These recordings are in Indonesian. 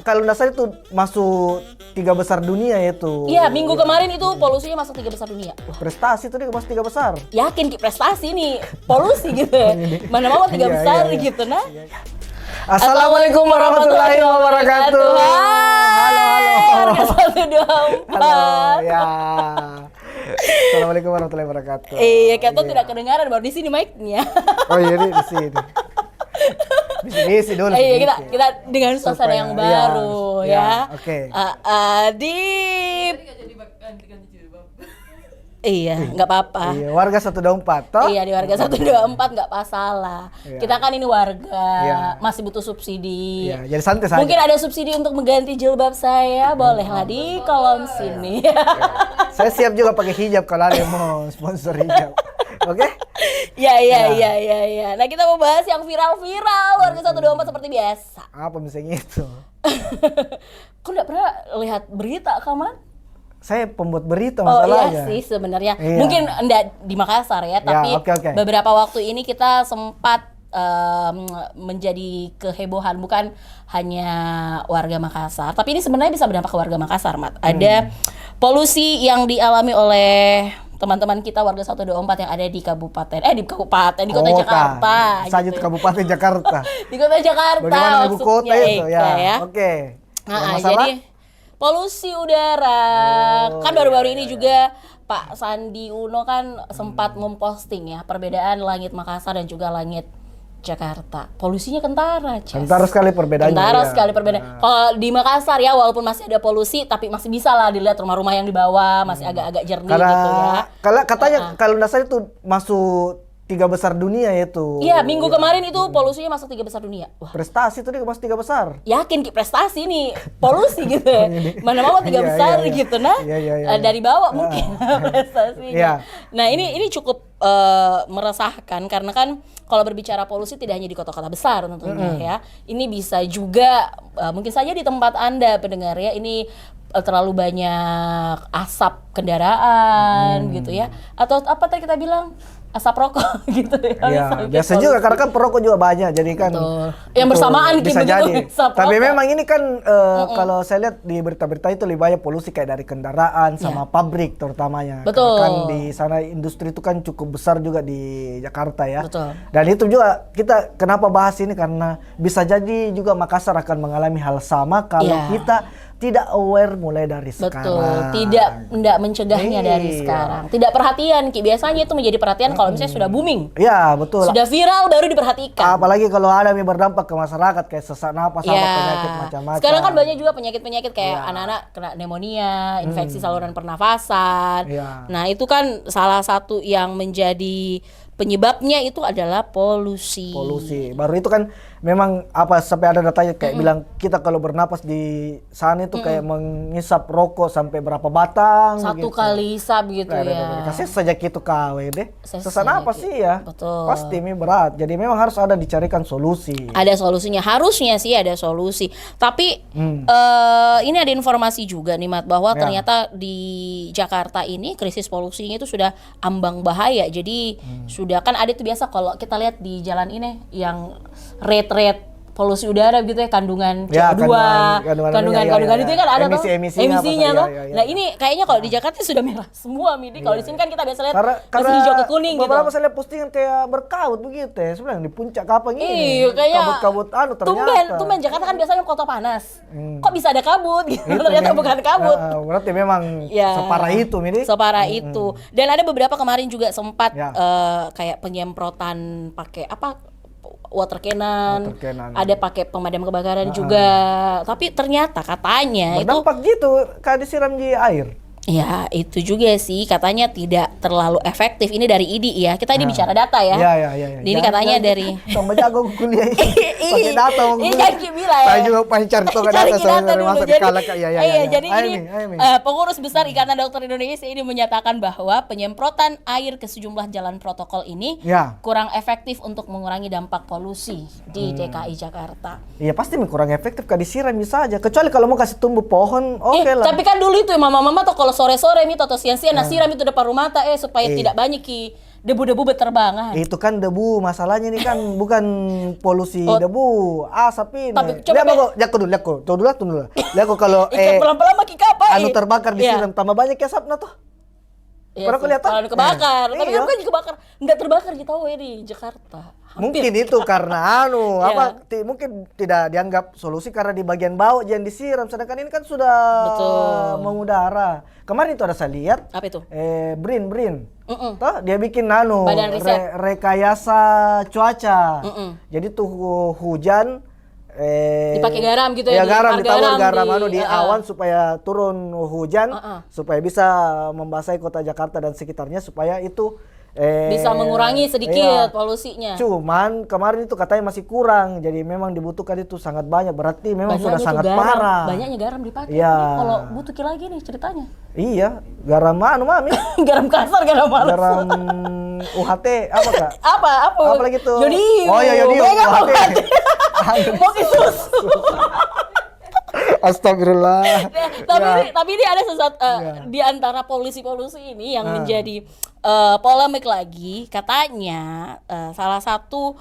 Kalau nggak salah itu masuk 3 besar dunia itu. Iya, minggu kemarin itu polusinya masuk 3 besar dunia. Wah, prestasi tuh dia masuk 3 besar. Yakin Ki prestasi nih, polusi gitu. Mana mau 3 Iya, besar iya, iya. gitu nah. Assalamualaikum warahmatullahi wabarakatuh. Halo. Harga 124. Halo, ya. Assalamualaikum warahmatullahi wabarakatuh. Iya, kita tidak kedengaran baru di sini mic-nya. Oh iya, di sini. Bisi dulu. Iya, kita dengan suasana Supaya, yang baru iya, ya. oke. Di Iya, nggak apa-apa. Iya, warga 124 toh? Iya, di warga 124 nggak masalah. Iya. Kita kan ini warga, Iya. masih butuh subsidi. Iya, jadi santai saja. Mungkin ada subsidi untuk mengganti jilbab saya, bolehlah di kolom sini. Saya siap juga pakai hijab kalau ada yang mau sponsor hijab. Oke? Iya. Nah, kita mau bahas yang viral-viral warga 124 seperti biasa. Apa misalnya itu? Kok nggak pernah lihat berita, Kaman? Saya pembuat berita Oh masalahnya. iya sih sebenarnya. Iya. Mungkin enggak di Makassar ya, tapi oke. beberapa waktu ini kita sempat menjadi kehebohan bukan hanya warga Makassar, tapi ini sebenarnya bisa berdampak ke warga Makassar, Mat. Ada polusi yang dialami oleh teman-teman kita warga 124 yang ada di di kota Jakarta. Saja gitu. Kabupaten Jakarta. Di kota Jakarta. Bagaimana ibu kota maksudnya, itu Eka, ya? Oke. Nah, Masalah? jadi polusi udara. Kan baru-baru ini juga Pak Sandi Uno kan sempat memposting ya perbedaan langit Makassar dan juga langit Jakarta. Polusinya kentara, Ces. Kentara sekali perbedaannya. Kentara ya. sekali perbedaan. Kalau di Makassar ya walaupun masih ada polusi tapi masih bisa lah dilihat rumah-rumah yang di bawah masih agak-agak jernih Karena gitu ya. kalau katanya kalau nggak salah itu masuk 3 besar dunia itu. Iya, minggu kemarin itu polusinya masuk 3 besar dunia. Wah, Prestasi tuh dia masuk 3 besar. yakin Ki prestasi nih polusi gitu ya. Mana mau 3 Iya, besar iya. gitu nah. Iya. Dari bawah mungkin prestasinya. Iya. Nah, ini cukup meresahkan karena kan kalau berbicara polusi tidak hanya di kota-kota besar tentunya ya. Ini bisa juga mungkin saja di tempat Anda pendengar ya, ini terlalu banyak asap kendaraan gitu ya. Atau apa tadi kita bilang? Asap rokok gitu ya. Iya, misalnya biasa polusi. juga karena kan perokok juga banyak, jadi kan Betul. Yang bersamaan bisa begitu, jadi. asap Tapi rokok. memang ini kan kalau saya lihat di berita-berita itu lebih banyak polusi kayak dari kendaraan sama pabrik terutamanya. Betul. Karena kan di sana industri itu kan cukup besar juga di Jakarta ya. Betul. Dan itu juga kita kenapa bahas ini karena bisa jadi juga Makassar akan mengalami hal sama kalau Iya. kita tidak aware mulai dari Betul, sekarang. tidak mencegahnya dari Iya. sekarang. Tidak perhatian, Ki. Biasanya itu menjadi perhatian kalau misalnya sudah booming. Iya, betul. Sudah viral baru diperhatikan. Apalagi kalau ada yang berdampak ke masyarakat kayak sesak napas sama Ya. penyakit macam-macam. Sekarang kan banyak juga penyakit-penyakit kayak anak-anak kena pneumonia, infeksi saluran pernafasan. Iya. Nah, itu kan salah satu yang menjadi penyebabnya itu adalah polusi. Polusi. Baru itu kan memang apa sampai ada datanya kayak bilang kita kalau bernapas di sana itu kayak mengisap rokok sampai berapa batang Satu begitu. kali hisap gitu Nah, ya. kasih sejak itu KW deh. Sesak Sesak napas gitu. sih ya. Betul. Pasti ini berat. Jadi memang harus ada dicarikan solusi. Ada solusinya, harusnya sih ada solusi. Tapi ini ada informasi juga nih Mat bahwa Ya. ternyata di Jakarta ini krisis polusinya itu sudah ambang bahaya. Jadi sudah kan ada tuh biasa kalau kita lihat di jalan ini yang rate polusi udara gitu ya, kandungan Ya, CO2, kandungan itu kan ada tuh Emisinya tuh. apa, ya. Nah, ini kayaknya kalau di Jakarta sudah merah semua Midi. Kalau di sini kan kita biasa lihat Karena masih hijau ke kuning gitu. beberapa saya lihat postingan kayak berkabut begitu ya. Sebenarnya di puncak kapang ini. Iya, kayak kabut-kabut ternyata. Tumben Jakarta kan biasanya kota panas. Kok bisa ada kabut gitu? Ternyata bukan kabut. Berarti memang Ya. separah itu Midi. Separah itu. Dan ada beberapa kemarin juga sempat Ya. kayak penyemprotan pakai apa? Water cannon. Water cannon. Ada pakai pemadam kebakaran juga. Tapi ternyata katanya itu Berdampak gitu kayak disiram di air. ya itu juga sih katanya tidak terlalu efektif. Ini dari IDI ya. Kita ini bicara data ya. Iya. Ini katanya dari Tambah jago kuliah ini. Pakai data mau Ini kuliah. kan Ki bilang. Saya juga pengen cari tuh Cari data Ki data dulu. masuk Jadi, kalak. Iya. jadi Ayo, ini Mi, ayo, Mi. pengurus besar Ikatan Dokter Indonesia ini menyatakan bahwa penyemprotan air ke sejumlah jalan protokol ini Ya. kurang efektif untuk mengurangi dampak polusi di DKI Jakarta. Iya pasti kurang efektif kalau disiram bisa aja. Kecuali kalau mau kasih tumbuh pohon, oke lah. Tapi kan dulu itu mama-mama tuh kalau sore-sore nih atau siang-siang siram itu depan rumah supaya tidak banyak Ki debu-debu berterbangan. Itu kan debu, masalahnya ini kan bukan polusi debu, asap ini. Tapi coba lihat kok, lihat kok, tunggu dulu. Lihat kok kalau Ikan pelan-pelan makin kapal. anu terbakar disiram tambah banyak asapnya tuh. Iya Pernah sih, kelihatan? kalau kebakar, tapi Iya. kan bukan kebakar, nggak terbakar kita di Jakarta. Hampir. Mungkin itu karena Iya. mungkin tidak dianggap solusi karena di bagian bawah jangan disiram, sedangkan ini kan sudah Betul. mengudara. Kemarin itu ada saya lihat Apa itu? BRIN. Mm-mm. Toh dia bikin Badan riset. rekayasa cuaca. Mm-mm. Jadi tuh hujan Dipakai garam gitu ya, ya, garam ditawar ditawar garam di- di awan supaya turun hujan, supaya bisa membasahi kota Jakarta dan sekitarnya supaya itu bisa mengurangi iya. sedikit polusinya. Cuman kemarin itu katanya masih kurang, jadi memang dibutuhkan itu sangat banyak, berarti memang sudah Banyaknya sangat tuh garam, parah. banyaknya garam dipakai. Iya. Nih, kalau butuh lagi nih ceritanya. Iya, garam mami? Garam kasar, garam halus. Garam UHT apa kak? Apa? Apa lagi tuh? Yodium. Oh iya, yodium, Mega UHT. Moki susu. Astagfirullah. Tapi ini ada sesuatu Ya. di antara polusi-polusi ini yang menjadi polemik lagi. Katanya salah satu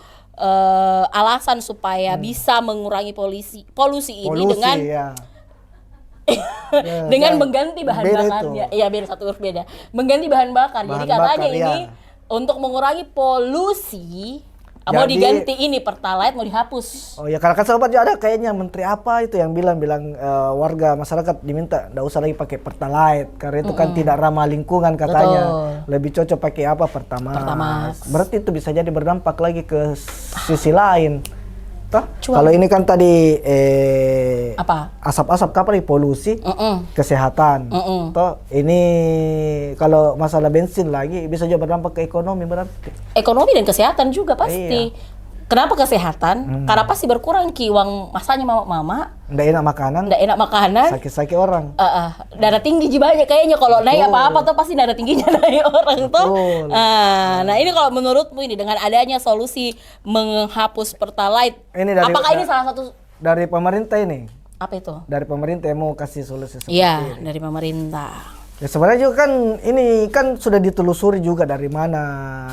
alasan supaya bisa mengurangi polusi ini dengan ya. dengan mengganti bahan beda bakarnya. itu. Iya, beda satu huruf beda. Mengganti bahan bakar. Jadi Bahan katanya bakar, ini iya. untuk mengurangi polusi mau Jadi- diganti ini Pertalite mau dihapus. Oh ya, karena kan sahabat ada kayaknya menteri apa itu yang bilang warga masyarakat diminta nggak usah lagi pakai Pertalite karena itu kan tidak ramah lingkungan katanya. Betul. Lebih cocok pakai apa Pertamax. Pertamax. Berarti itu bisa jadi berdampak lagi ke sisi lain. Toh, Cuan. kalau ini kan tadi Apa? asap-asap kapal polusi, kesehatan. Toh ini kalau masalah bensin lagi bisa juga berdampak ke ekonomi berarti. Ekonomi dan kesehatan juga pasti. Kenapa kesehatan? Karena pasti berkurang uang masanya mama, Nggak enak makanan, nggak enak makanan, sakit-sakit orang. darah tinggi banyak kayaknya kalau naik Betul. apa-apa tuh pasti darah tingginya naik orang tuh. Betul. Nah ini kalau menurutmu ini dengan adanya solusi menghapus Pertalite, Ini dari- apakah ini salah satu Dari pemerintah ini, apa itu? dari pemerintah yang mau kasih solusi seperti Iya, ini. dari pemerintah. Ya sebenarnya juga kan ini kan sudah ditelusuri juga dari mana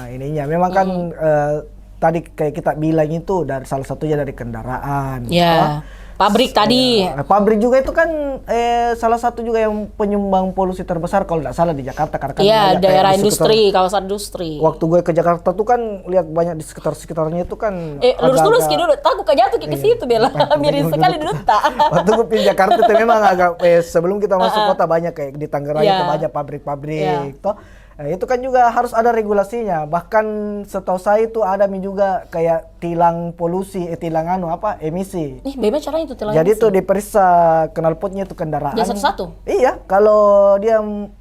ininya. Memang kan tadi kayak kita bilang itu dari salah satunya dari kendaraan. Ya, pabrik tadi. Pabrik juga itu kan salah satu juga yang penyumbang polusi terbesar kalau tidak salah di Jakarta karena kan Iya, banyak kayak daerah di sekitar- industri, kawasan industri. Waktu gue ke Jakarta tuh kan lihat banyak di sekitarnya itu kan Lurus-lurus agak-agak- dulu, takut jatuh ke situ Bella. Miring sekali dulu tak. Waktu gue pindah Jakarta itu memang agak sebelum kita masuk kota banyak kayak di Tangerang Iya. itu banyak pabrik-pabrik Iya. toh. Nah, itu kan juga harus ada regulasinya. Bahkan setahu saya itu ada juga kayak tilang polusi, emisi. Ih, bagaimana caranya itu tilang Jadi emisi? itu diperiksa knalpotnya itu kendaraan. Dia satu-satu? Iya, kalau dia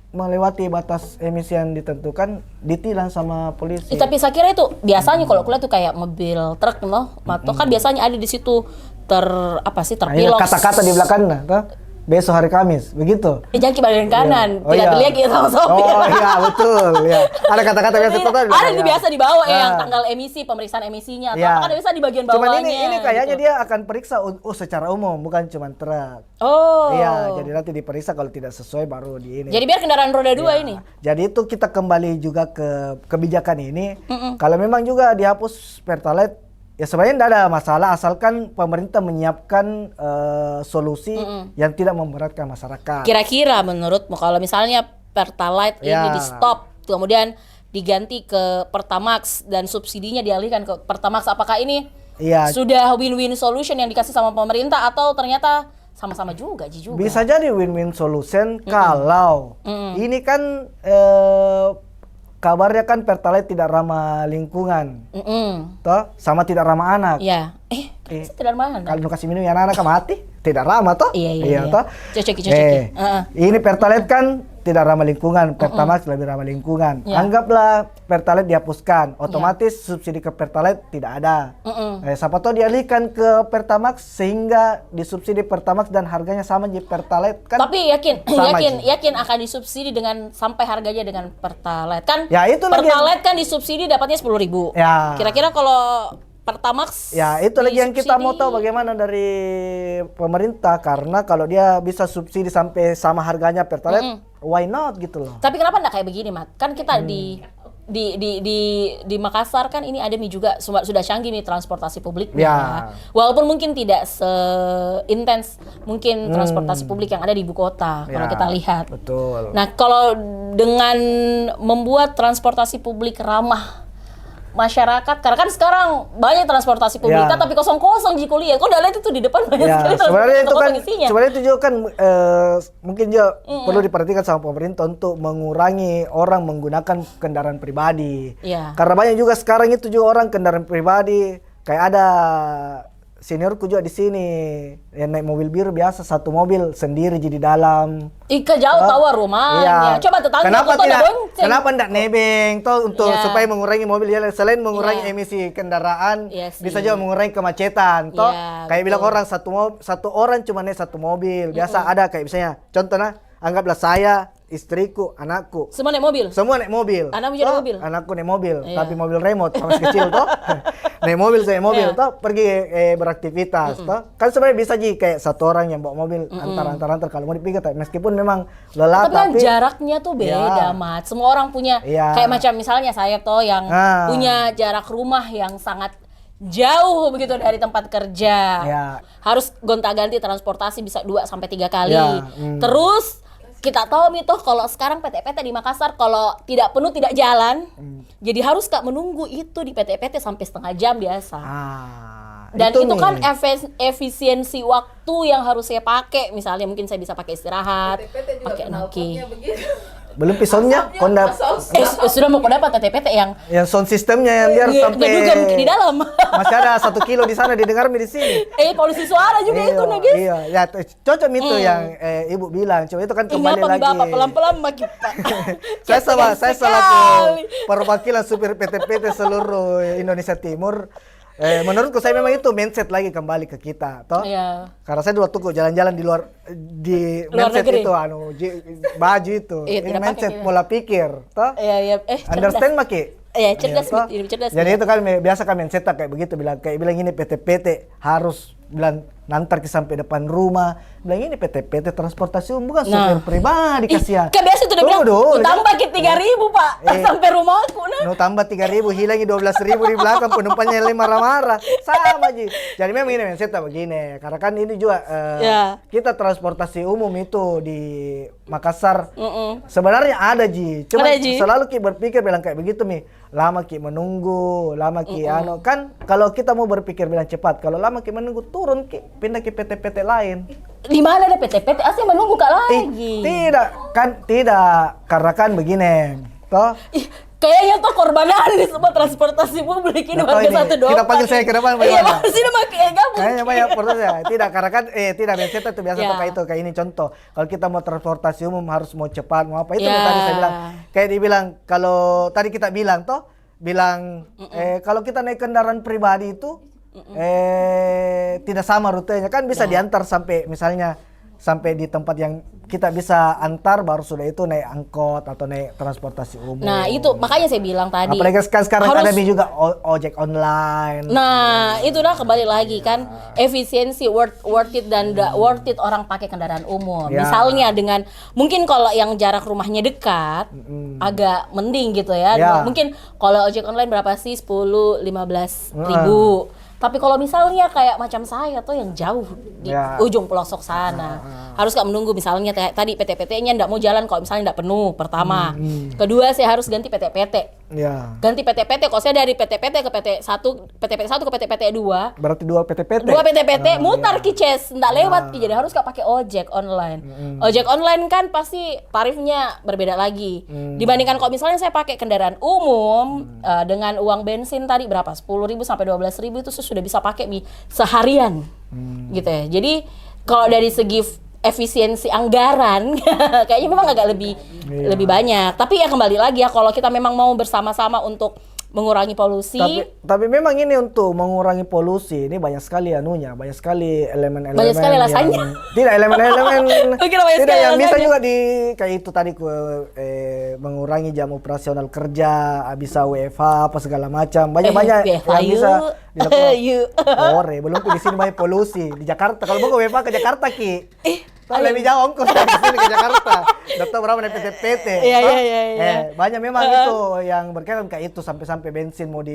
melewati batas emisi yang ditentukan ditilang sama polisi. Tapi saya kira itu biasanya kalau kulihat tuh kayak mobil truk loh, atau kan biasanya ada di situ Nah, ini terpilok. kata-kata di belakangnya, toh. Besok hari Kamis, begitu. Jangan ke bagian kanan, Oh, tidak iya. terlihat kita sama sopir. Oh iya betul ya. Ada kata-kata biasa tuh tadi. Ada di biasa di bawah yang Nah. tanggal emisi, pemeriksaan emisinya atau Iya. apa kan bisa di bagian Cuman bawahnya. ini kayaknya gitu. dia akan periksa secara umum bukan cuma truk. Oh. Iya, jadi nanti diperiksa kalau tidak sesuai baru di ini. Jadi biar kendaraan roda dua Ya. ini. Jadi itu kita kembali juga ke kebijakan ini. Kalau memang juga dihapus Pertalite, ya sebenarnya tidak ada masalah asalkan pemerintah menyiapkan solusi yang tidak memberatkan masyarakat. Kira-kira menurutmu kalau misalnya Pertalite ini Ya. di stop, kemudian diganti ke Pertamax dan subsidinya dialihkan ke Pertamax, apakah ini Iya. sudah win-win solution yang dikasih sama pemerintah atau ternyata sama-sama juga Ji juga? Bisa jadi win-win solution kalau ini kan kabarnya kan Pertalite tidak ramah lingkungan, toh sama tidak ramah anak. Iya. Tidak mana? Kalau nu kasih minum ya anak mati, tidak ramah toh? Iya. toh. Cocoki. Ini Pertalite kan tidak ramah lingkungan, Pertamax lebih ramah lingkungan. Iya. Anggaplah Pertalite dihapuskan, otomatis subsidi ke Pertalite tidak ada. Siapa tahu dialihkan ke Pertamax sehingga disubsidi Pertamax dan harganya sama di Pertalite kan? Tapi sama yakin akan disubsidi dengan sampai harganya dengan Pertalite kan? Ya, itu lagi Pertalite kan disubsidi dapatnya 10.000. Ya. Kira-kira kalau Pertamax Ya itu lagi yang kita mau disubsidi- tahu bagaimana dari pemerintah karena kalau dia bisa subsidi sampai sama harganya Pertalite, why not gitu loh? Tapi kenapa enggak kayak begini, Mat? Kan kita di Makassar kan ini ada juga sudah canggih nih transportasi publiknya. Ya. Walaupun mungkin tidak seintens mungkin transportasi publik yang ada di ibu kota kalau Ya, kita lihat. betul. Nah, kalau dengan membuat transportasi publik ramah masyarakat, karena kan sekarang banyak transportasi publik Ya. tapi kosong-kosong di kuliah. Kok udah lihat itu di depan banyak Ya, sekali sebenarnya itu kan, kosong isinya. sebenarnya itu juga kan mungkin juga perlu diperhatikan sama pemerintah untuk mengurangi orang menggunakan kendaraan pribadi. Iya. Karena banyak juga sekarang itu juga orang kendaraan pribadi, kayak ada seniorku juga di sini yang naik mobil biru biasa satu mobil sendiri jadi dalam. Ika jauh tawa rumahnya. Coba tetangga Kenapa kok tidak? ada bonceng. Kenapa tidak nebeng toh untuk Iya. supaya mengurangi mobil jalan selain mengurangi Iya. emisi kendaraan, Iya sih. bisa juga mengurangi kemacetan toh. Iya, Kayak bilang betul. orang satu orang cuma naik satu mobil. Biasa ada kayak misalnya contohnya anggaplah saya, istriku, anakku. Semua naik mobil. Semua naik mobil. Anakmu juga naik Toh, mobil? Anakku naik mobil, Iya. tapi mobil remote masih kecil toh. Naik mobil saya mobil Iya. toh pergi beraktivitas toh. Kan sebenarnya bisa ji kayak satu orang yang bawa mobil antar kalau mau dipikir meskipun memang lelah Tapi kan tapi jaraknya tuh beda, Iya. Mat. Semua orang punya Iya. kayak macam misalnya saya tuh yang Ah. punya jarak rumah yang sangat jauh begitu dari tempat kerja. Iya. Harus gonta-ganti transportasi bisa 2 sampai 3 kali. Iya, Terus kita tahu nih toh kalau sekarang PT-PT di Makassar kalau tidak penuh tidak jalan. Jadi harus Kak menunggu itu di PT-PT sampai setengah jam biasa. Dan itu nih. kan efisiensi waktu yang harus saya pakai. Misalnya mungkin saya bisa pakai istirahat, pakai noki. belum pisaunya kondak Sudah mau dapat PT-PT yang sound sistemnya yang biar sampai juga mungkin di dalam. masih ada 1 kilo di sana didengar di sini. Polusi suara juga itu nah guys. Iya, ya cocok itu yang ibu bilang. Coba itu kan kembali Ingat lagi. Bapak pelan-pelan makin Pak. saya Sekali. selaku perwakilan supir PT-PT seluruh Indonesia Timur. Menurutku saya memang itu mindset lagi kembali ke kita, toh. Iya. Karena saya dulu waktu jalan-jalan di luar mindset negeri. itu baju itu. Iya, Ini tidak mindset pakai, pola pikir, toh. Iya. Understand Maki? Iya, cerdas, toh. hidup cerdas. Jadi itu kan biasa kan mindset kayak begitu bilang ini PT-PT harus bilang nantar ke sampai depan rumah. Bilang ini PT-PT transportasi umum bukan supir pribadi kasihan. Kan biasa itu udah bilang, Tunggu dulu. tambah ke 3.000 Pak, sampai rumahku nah. No tambah 3.000 hilangi 12.000 di belakang penumpangnya yang marah-marah sama Ji. Jadi memang ini mindset begini karena kan ini juga Ya. kita transportasi umum itu di Makassar sebenarnya ada Ji. Cuma Ada, Ji. selalu Ki berpikir bilang kayak begitu Mi. Lama Ki menunggu, lama Ki kan kalau kita mau berpikir bilang cepat, kalau lama Ki menunggu turun Ki pindah ke PT-PT lain. Di mana ada PT-PT asli menunggu Kak lagi. Tidak karena kan begini. Toh Ih, kayaknya tuh korbanan di semua transportasi publik ini Nah, warga ini, satu doang. kita panggil saya ke depan Iya, bagaimana? sini pakai gabung. Kayaknya banyak proses ya. Tidak, karena kan tidak mindset itu biasa Ya. tuh kayak itu kayak ini contoh. Kalau kita mau transportasi umum harus mau cepat, mau apa itu Ya. yang tadi saya bilang. Kayak dibilang kalau tadi kita bilang kalau kita naik kendaraan pribadi itu tidak sama rutenya kan bisa diantar sampai misalnya sampai di tempat yang kita bisa antar baru sudah itu naik angkot atau naik transportasi umum. Nah, itu makanya saya bilang tadi. Apalagi sekarang harus- ada juga ojek online. Nah, itu dah kembali lagi kan efisiensi worth it dan nggak worth it orang pakai kendaraan umum. Ya. Misalnya dengan mungkin kalau yang jarak rumahnya dekat agak mending gitu ya. Ya. Mungkin kalau ojek online berapa sih 10-15 ribu. Tapi kalau misalnya kayak macam saya tuh yang jauh di Ya. ujung pelosok sana, harus nggak menunggu misalnya kayak tadi PT-PT-nya nggak mau jalan kalau misalnya nggak penuh pertama. Kedua saya harus ganti PT-PT. Ya. Ganti PT-PT, kalau saya dari PT-PT ke PT1 ke PT-PT 2 Berarti dua PT-PT. dua PT-PT mutar kices, nggak lewat Ki. Jadi harus nggak pakai ojek online. Ojek online kan pasti tarifnya berbeda lagi. Dibandingkan kalau misalnya saya pakai kendaraan umum dengan uang bensin tadi berapa? 10.000 sampai 12.000 itu sudah bisa pakai Mi seharian. Gitu ya. Jadi kalau dari segi efisiensi anggaran kayaknya memang agak lebih banyak. Tapi ya kembali lagi ya kalau kita memang mau bersama-sama untuk mengurangi polusi. Tapi memang ini untuk mengurangi polusi ini banyak sekali anunya, banyak sekali elemen-elemen. Banyak sekali alasannya. yang- Tidak elemen-elemen. Lu kira banyak tidak sekali yang bisa alasannya? juga di kayak itu tadi mengurangi jam operasional kerja, bisa WFH apa segala macam. Banyak-banyak WFH yang bisa dilakukan. Yuk. Ore, belum di sini banyak polusi di Jakarta. Kalau mau ke WFH ke Jakarta Ki. lebih jauh ongkos dari sini ke Jakarta. Dokter berapa naik PT-PT? Iya. Banyak memang itu yang berkaitan kayak itu sampai bensin mau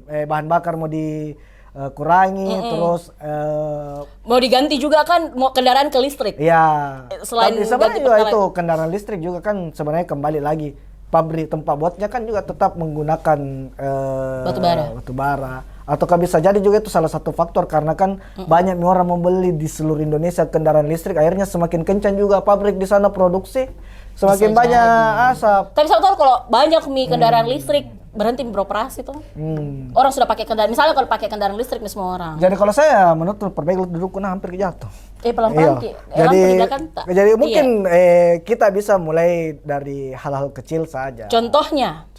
bahan bakar mau dikurangi, terus mau diganti juga kan, mau kendaraan ke listrik. Iya. Selain tapi sebenarnya ganti juga pertalite. itu kendaraan listrik juga kan sebenarnya kembali lagi pabrik tempat buatnya kan juga tetap menggunakan batu bara. Ataukah bisa jadi juga itu salah satu faktor karena kan banyak orang membeli di seluruh Indonesia kendaraan listrik, akhirnya semakin kencang juga pabrik di sana produksi, semakin Bisa banyak jadi. asap. Tapi saya tahu kalau banyak kendaraan listrik berhenti beroperasi tuh. Orang sudah pakai kendaraan, misalnya kalau pakai kendaraan listrik nih semua orang. Jadi kalau saya menurut perbaiki duduk hampir jatuh. Pelan-pelan Ki. Jadi mungkin kita bisa mulai dari hal-hal kecil saja. Contohnya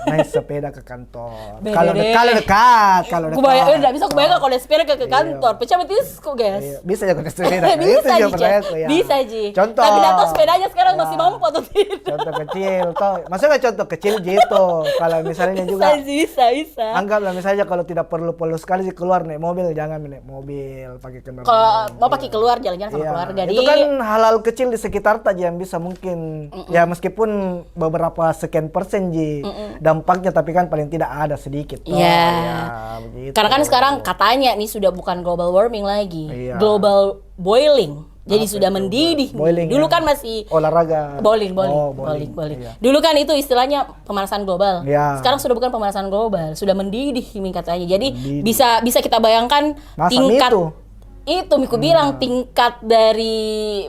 naik sepeda ke kantor. Kalau dekat. Nggak bisa kebayang kalau naik sepeda ke kantor. Pecah betis kok guys. Bisa ya kalau naik sepeda. Bisa Ji. Contoh. Tapi datang sepedanya sekarang masih mampu atau tidak? Contoh kecil toh. Maksudnya contoh kecil gitu. Kalau misalnya juga bisa. anggaplah misalnya kalau tidak perlu sekali keluar naik mobil, jangan naik mobil, pakai kendaraan. Kalau mau pakai keluar jalan-jalan sama keluarga. Itu kan hal-hal kecil di sekitar aja yang bisa mungkin ya meskipun beberapa sekian persen dampaknya, tapi kan paling tidak ada sedikit. Ya, begitu. Karena kan sekarang katanya nih sudah bukan global warming lagi, global boiling. Jadi sudah mendidih. Boiling, dulu kan masih olahraga. Bowling. Iya. Dulu kan itu istilahnya pemanasan global. Iya. Sekarang sudah bukan pemanasan global, sudah mendidih katanya. Jadi bisa kita bayangkan masa tingkat itu Miku bilang tingkat dari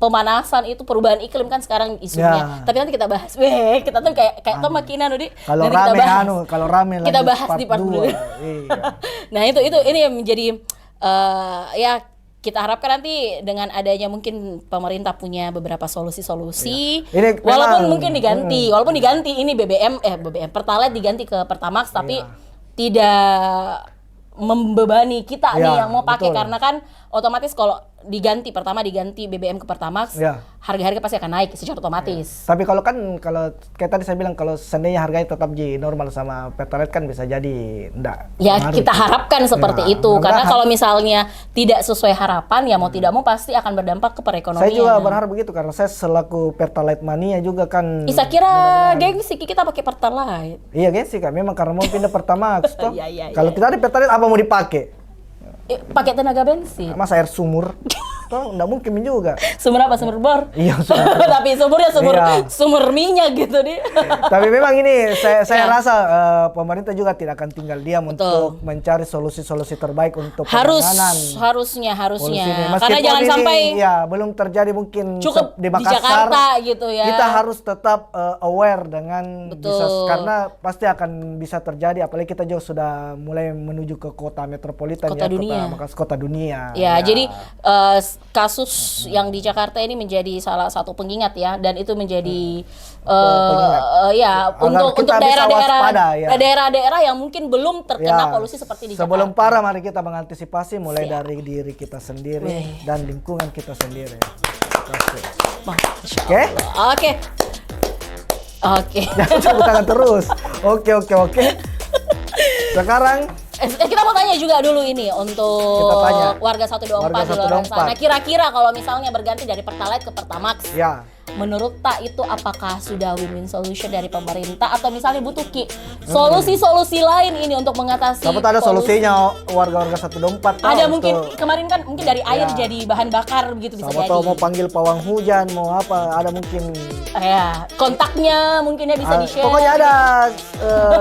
pemanasan itu perubahan iklim kan sekarang isunya. Tapi nanti kita bahas. Kita tuh kayak Tom Makina Nudi. Kalau rame kita bahas di part 2. Nah, ini yang menjadi ya kita harapkan nanti dengan adanya mungkin pemerintah punya beberapa solusi-solusi. Walaupun mungkin diganti, ini BBM Pertalite diganti ke Pertamax tapi tidak membebani kita nih yang mau pakai, karena kan otomatis kalau pertama diganti BBM ke Pertamax, harga-harga pasti akan naik secara otomatis. Tapi kalau kayak tadi saya bilang kalau seandainya harganya tetap normal sama Pertalite kan bisa jadi enggak. Ya kita harapkan seperti itu, karena kalau misalnya tidak sesuai harapan ya mau tidak mau pasti akan berdampak ke perekonomian. Saya juga berharap begitu karena saya selaku Pertalite mania juga kan. Saya kira gengsi kita pakai Pertalite. Iya gengsi Kak, memang karena mau pindah Pertamax toh. Kalau tidak ada Pertalite apa mau dipakai? Pakai tenaga bensin. Masa air sumur? Toh enggak mungkin juga. Sumur apa? Sumur bor? Iya, tapi sumurnya sumur minyak gitu nih. Tapi memang ini saya rasa pemerintah juga tidak akan tinggal diam untuk mencari solusi-solusi terbaik untuk penanganan. Harusnya. Karena jangan sampai belum terjadi mungkin cukup di Makassar, Jakarta gitu ya. Kita harus tetap aware dengan karena pasti akan bisa terjadi, apalagi kita juga sudah mulai menuju ke kota metropolitan kota dunia. Ya, jadi kasus yang di Jakarta ini menjadi salah satu pengingat ya, dan itu menjadi untuk daerah-daerah yang mungkin belum terkena polusi seperti di Jakarta. Sebelum parah, mari kita mengantisipasi mulai dari diri kita sendiri dan lingkungan kita sendiri. Oke. Jangan tepuk tangan terus. Oke. Sekarang kita mau tanya juga dulu ini untuk warga 124 di luar sana. Kira-kira kalau misalnya berganti dari Pertalite ke Pertamax, menurut Tak itu apakah sudah win-win solution dari pemerintah atau misalnya butuh solusi-solusi lain ini untuk mengatasi polusi? Ada solusinya warga-warga 124. Ada mungkin kemarin kan mungkin dari air jadi bahan bakar begitu bisa jadi. Mau panggil pawang hujan, mau apa, ada mungkin. Kontaknya mungkinnya bisa di-share. Pokoknya ada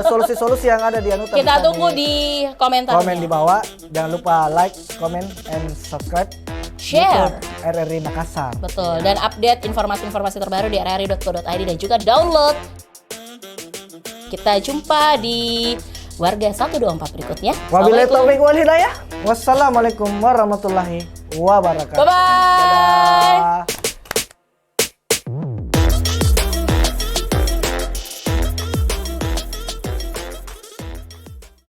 solusi-solusi yang ada di Anuta. Kita tunggu di komentar. Komen di bawah. Jangan lupa like, comment, and subscribe. Share RRI Makassar. Betul, dan update informasi terbaru di rri.co.id dan juga download. Kita jumpa di Warga 124 berikutnya. Wabillahi taufiq wal hidayah. Wassalamualaikum warahmatullahi wabarakatuh. Bye-bye.